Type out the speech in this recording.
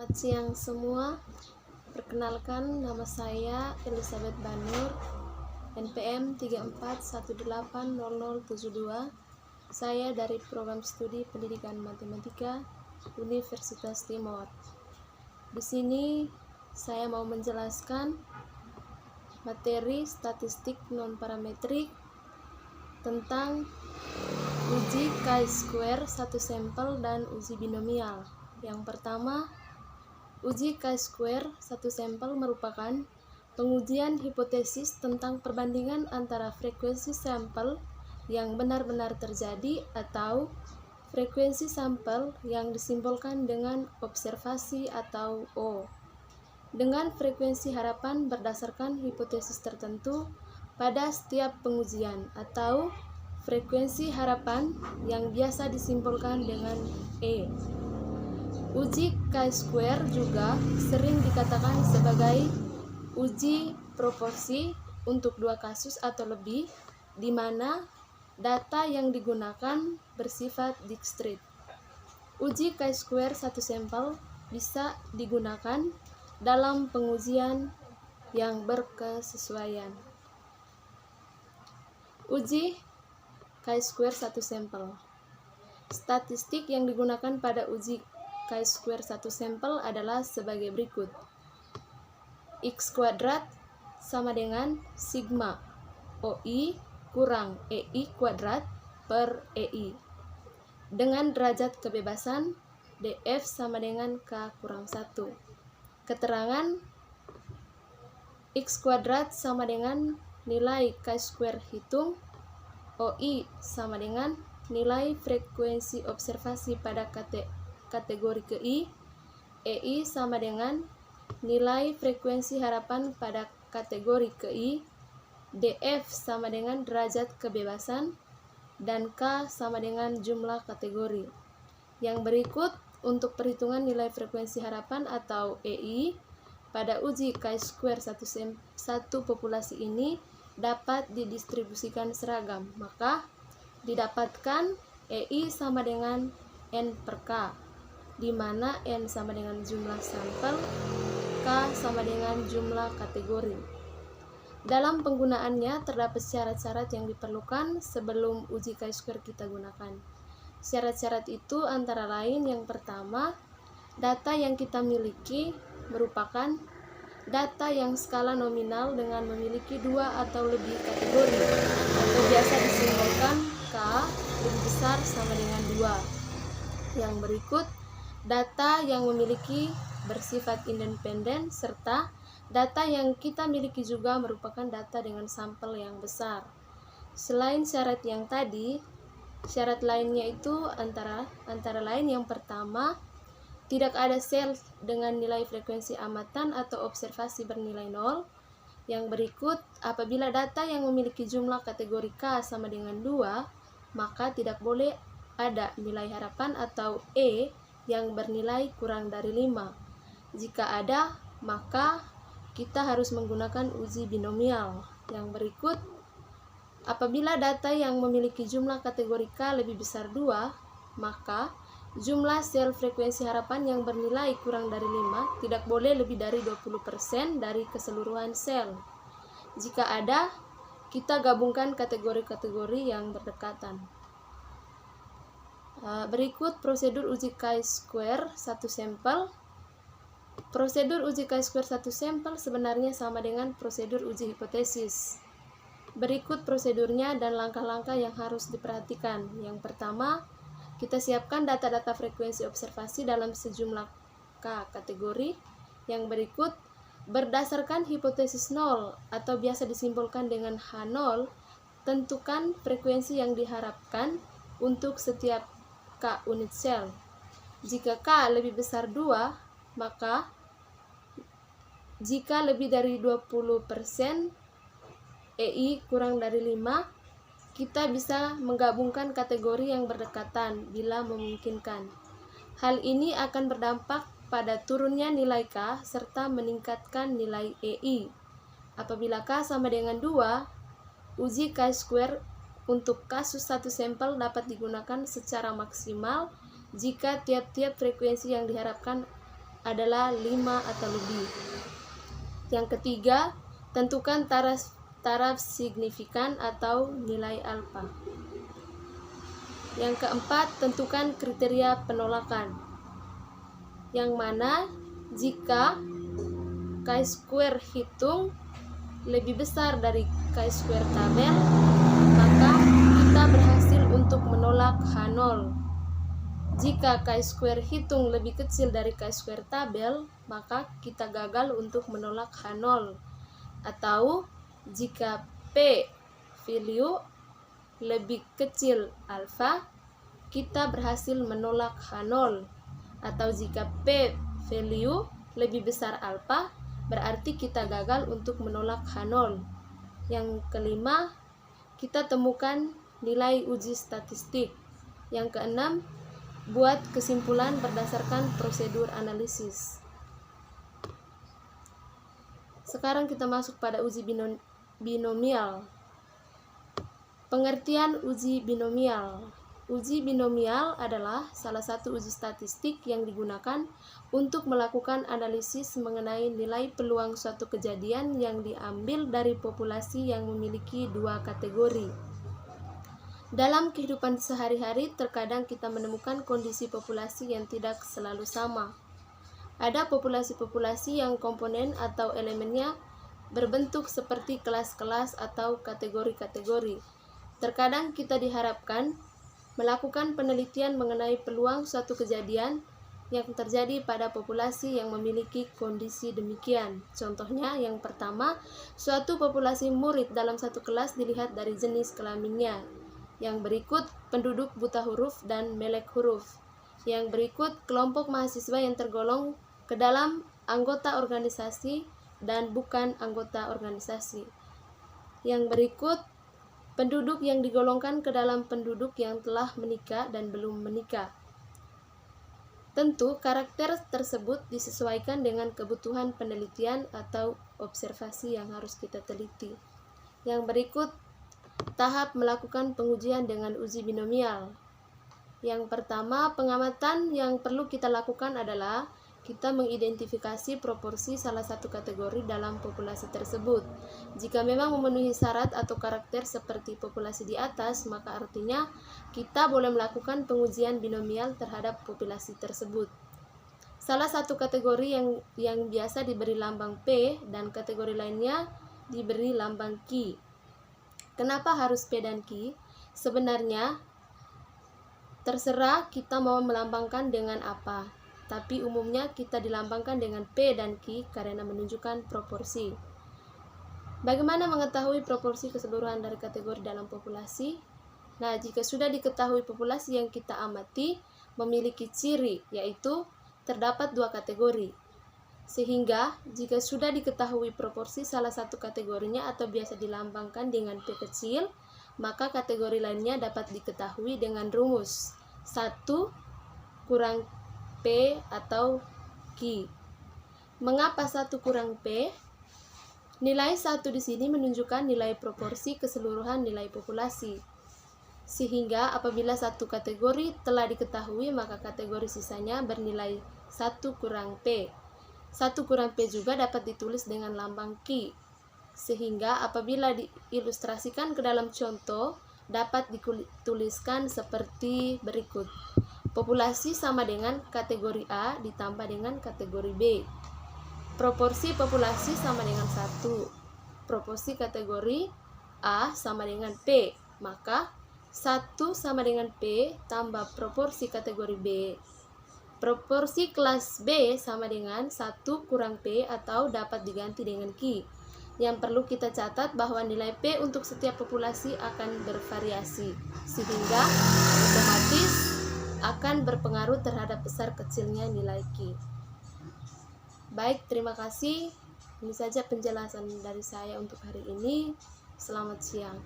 Selamat siang semua. Perkenalkan, nama saya Elizabeth Banur, NPM 34180072. Saya dari Program Studi Pendidikan Matematika Universitas Timor. Di sini saya mau menjelaskan materi statistik non-parametrik tentang uji chi-square satu sampel dan uji binomial. Yang pertama, uji chi-square satu sampel merupakan pengujian hipotesis tentang perbandingan antara frekuensi sampel yang benar-benar terjadi atau frekuensi sampel yang disimpulkan dengan observasi atau O dengan frekuensi harapan berdasarkan hipotesis tertentu pada setiap pengujian, atau frekuensi harapan yang biasa disimpulkan dengan E. Uji chi-square juga sering dikatakan sebagai uji proporsi untuk dua kasus atau lebih, di mana data yang digunakan bersifat discrete. Uji chi-square satu sampel bisa digunakan dalam pengujian yang berkesesuaian. Uji chi-square satu sampel. Statistik yang digunakan pada uji chi-square satu sampel adalah sebagai berikut. X kuadrat sama dengan sigma OI kurang EI kuadrat per EI dengan derajat kebebasan DF sama dengan K kurang 1. Keterangan X kuadrat sama dengan nilai chi-square hitung OI sama dengan nilai frekuensi observasi pada kategori KI, EI sama dengan nilai frekuensi harapan pada kategori KI, DF sama dengan derajat kebebasan, dan K sama dengan jumlah kategori. Yang berikut untuk perhitungan nilai frekuensi harapan atau EI pada uji chi-square satu populasi ini dapat didistribusikan seragam, maka didapatkan EI sama dengan N per K, di mana N sama dengan jumlah sampel, K sama dengan jumlah kategori. Dalam penggunaannya terdapat syarat-syarat yang diperlukan sebelum uji chi-square kita gunakan. Syarat-syarat itu antara lain yang pertama, data yang kita miliki merupakan data yang skala nominal dengan memiliki dua atau lebih kategori, atau biasa disimbolkan K lebih besar sama dengan 2. Yang berikut, data yang memiliki bersifat independen, serta data yang kita miliki juga merupakan data dengan sampel yang besar. Selain syarat yang tadi, syarat lainnya itu antara lain yang pertama, tidak ada sel dengan nilai frekuensi amatan atau observasi bernilai 0. Yang berikut, apabila data yang memiliki jumlah kategori K sama dengan 2, maka tidak boleh ada nilai harapan atau E yang bernilai kurang dari 5. Jika ada, maka kita harus menggunakan uji binomial. Yang berikut, apabila data yang memiliki jumlah kategori K lebih besar 2, maka jumlah sel frekuensi harapan yang bernilai kurang dari 5 tidak boleh lebih dari 20% dari keseluruhan sel. Jika ada, kita gabungkan kategori-kategori yang berdekatan. Berikut prosedur uji chi-square satu sampel. Prosedur uji chi-square satu sampel sebenarnya sama dengan prosedur uji hipotesis. Berikut prosedurnya dan langkah-langkah yang harus diperhatikan. Yang pertama, kita siapkan data-data frekuensi observasi dalam sejumlah K kategori. Yang berikut, berdasarkan hipotesis 0 atau biasa disimpulkan dengan H0, tentukan frekuensi yang diharapkan untuk setiap K unit sel. Jika K lebih besar 2, maka jika lebih dari 20% EI kurang dari 5, kita bisa menggabungkan kategori yang berdekatan bila memungkinkan. Hal ini akan berdampak pada turunnya nilai K serta meningkatkan nilai EI. Apabila K sama dengan 2, uji chi-square untuk kasus satu sampel dapat digunakan secara maksimal jika tiap-tiap frekuensi yang diharapkan adalah 5 atau lebih. Yang ketiga, tentukan taraf signifikan atau nilai alfa. Yang keempat, tentukan kriteria penolakan, yang mana jika chi-square hitung lebih besar dari chi-square tabel, maka kita berhasil untuk menolak H0. Jika chi-square hitung lebih kecil dari chi-square tabel, maka kita gagal untuk menolak H0. Atau jika P value lebih kecil alfa, kita berhasil menolak H0. Atau jika P value lebih besar alfa, berarti kita gagal untuk menolak H0. Yang kelima, kita temukan nilai uji statistik. Yang keenam, buat kesimpulan berdasarkan prosedur analisis. Sekarang kita masuk pada uji binomial. Pengertian uji binomial. Uji binomial adalah salah satu uji statistik yang digunakan untuk melakukan analisis mengenai nilai peluang suatu kejadian yang diambil dari populasi yang memiliki dua kategori. Dalam kehidupan sehari-hari, terkadang kita menemukan kondisi populasi yang tidak selalu sama. Ada populasi-populasi yang komponen atau elemennya berbentuk seperti kelas-kelas atau kategori-kategori. Terkadang kita diharapkan melakukan penelitian mengenai peluang suatu kejadian yang terjadi pada populasi yang memiliki kondisi demikian. Contohnya, yang pertama, suatu populasi murid dalam satu kelas dilihat dari jenis kelaminnya. Yang berikut, penduduk buta huruf dan melek huruf. Yang berikut, kelompok mahasiswa yang tergolong ke dalam anggota organisasi dan bukan anggota organisasi. Yang berikut, penduduk yang digolongkan ke dalam penduduk yang telah menikah dan belum menikah. Tentu, karakter tersebut disesuaikan dengan kebutuhan penelitian atau observasi yang harus kita teliti. Yang berikut, tahap melakukan pengujian dengan uji binomial. Yang pertama, pengamatan yang perlu kita lakukan adalah kita mengidentifikasi proporsi salah satu kategori dalam populasi tersebut. Jika memang memenuhi syarat atau karakter seperti populasi di atas, maka artinya kita boleh melakukan pengujian binomial terhadap populasi tersebut. Salah satu kategori yang biasa diberi lambang P dan kategori lainnya diberi lambang Q. Kenapa harus P dan Q? Sebenarnya terserah kita mau melambangkan dengan apa, tapi umumnya kita dilambangkan dengan P dan Q karena menunjukkan proporsi. Bagaimana mengetahui proporsi keseluruhan dari kategori dalam populasi? Nah, jika sudah diketahui populasi yang kita amati memiliki ciri, yaitu terdapat dua kategori. Sehingga, jika sudah diketahui proporsi salah satu kategorinya atau biasa dilambangkan dengan P kecil, maka kategori lainnya dapat diketahui dengan rumus 1 kurang P atau Q. Mengapa 1 kurang P? Nilai 1 di sini menunjukkan nilai proporsi keseluruhan nilai populasi. Sehingga apabila satu kategori telah diketahui, maka kategori sisanya bernilai 1 kurang P. 1 kurang P juga dapat ditulis dengan lambang Q. Sehingga apabila diilustrasikan ke dalam contoh, dapat dituliskan seperti berikut. Populasi sama dengan kategori A ditambah dengan kategori B. Proporsi populasi sama dengan 1. Proporsi kategori A sama dengan P. Maka 1 sama dengan P tambah proporsi kategori B. Proporsi kelas B sama dengan 1 kurang P atau dapat diganti dengan Q. Yang perlu kita catat bahwa nilai P untuk setiap populasi akan bervariasi, sehingga otomatis akan berpengaruh terhadap besar kecilnya nilai Q. Baik, terima kasih. Ini saja penjelasan dari saya untuk hari ini. Selamat siang.